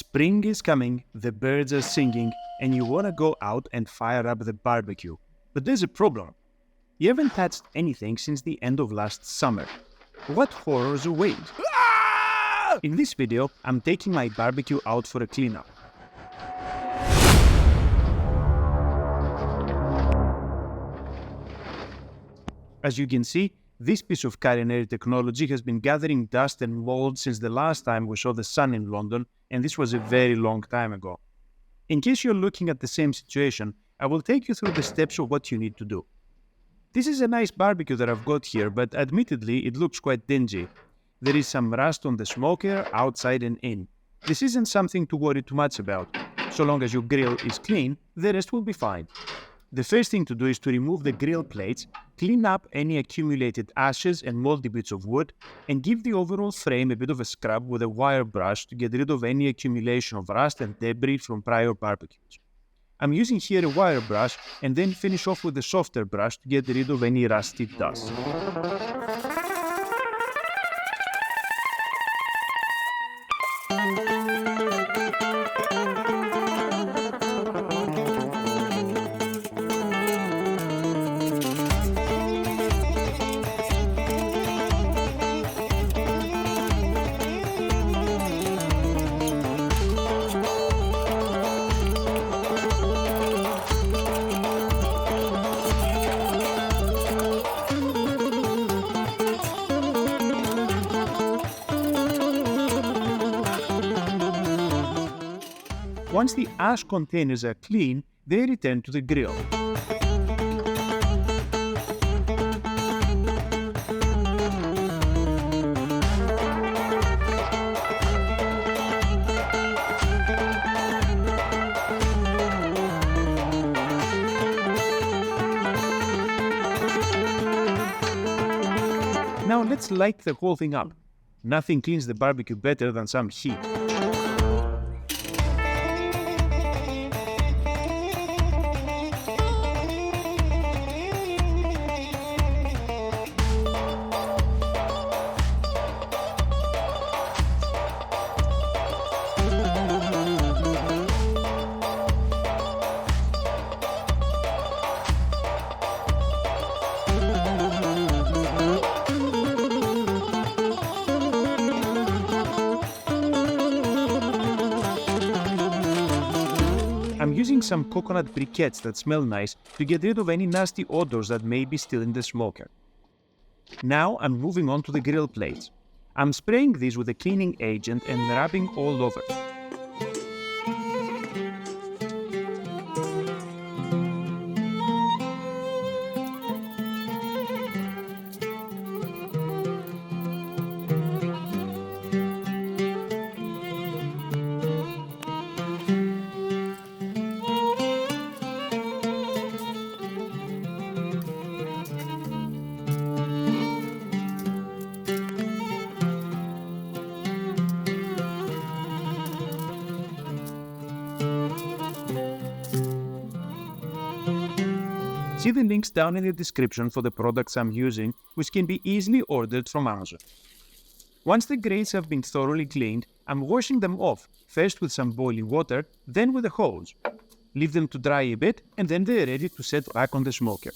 Spring is coming, the birds are singing, and you want to go out and fire up the barbecue. But there's a problem. You haven't touched anything since the end of last summer. What horrors await? In this video, I'm taking my barbecue out for a cleanup. As you can see, this piece of culinary technology has been gathering dust and mold since the last time we saw the sun in London, and this was a very long time ago. In case you're looking at the same situation, I will take you through the steps of what you need to do. This is a nice barbecue that I've got here, but admittedly it looks quite dingy. There is some rust on the smoker, outside and in. This isn't something to worry too much about. So long as your grill is clean, the rest will be fine. The first thing to do is to remove the grill plates, clean up any accumulated ashes and moldy bits of wood, and give the overall frame a bit of a scrub with a wire brush to get rid of any accumulation of rust and debris from prior barbecues. I'm using here a wire brush and then finish off with a softer brush to get rid of any rusty dust. Once the ash containers are clean, they return to the grill. Now let's light the whole thing up. Nothing cleans the barbecue better than some heat. I'm using some coconut briquettes that smell nice to get rid of any nasty odors that may be still in the smoker. Now I'm moving on to the grill plates. I'm spraying these with a cleaning agent and rubbing all over. See the links down in the description for the products I'm using, which can be easily ordered from Amazon. Once the grates have been thoroughly cleaned, I'm washing them off, first with some boiling water, then with a hose. Leave them to dry a bit, and then they're ready to set back on the smoker.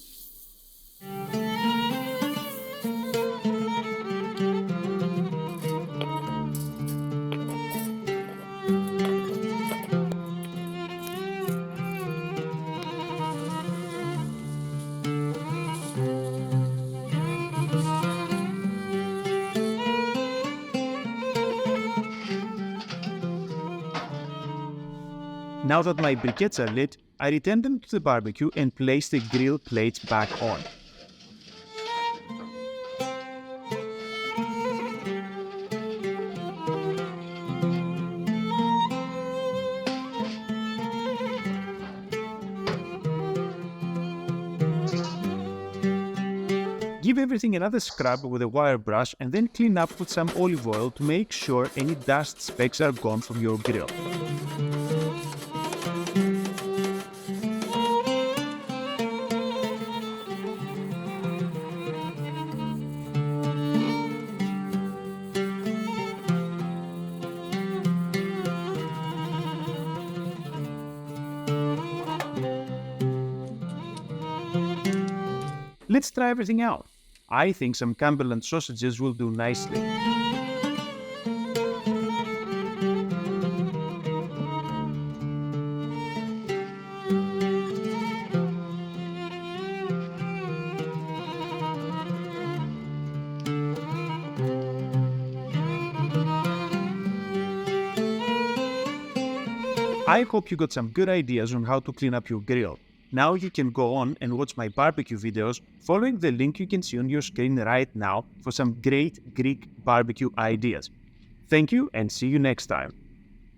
Now that my briquettes are lit, I return them to the barbecue and place the grill plates back on. Give everything another scrub with a wire brush and then clean up with some olive oil to make sure any dust specks are gone from your grill. Let's try everything out. I think some Cumberland sausages will do nicely. I hope you got some good ideas on how to clean up your grill. Now you can go on and watch my barbecue videos following the link you can see on your screen right now for some great Greek barbecue ideas. Thank you and see you next time.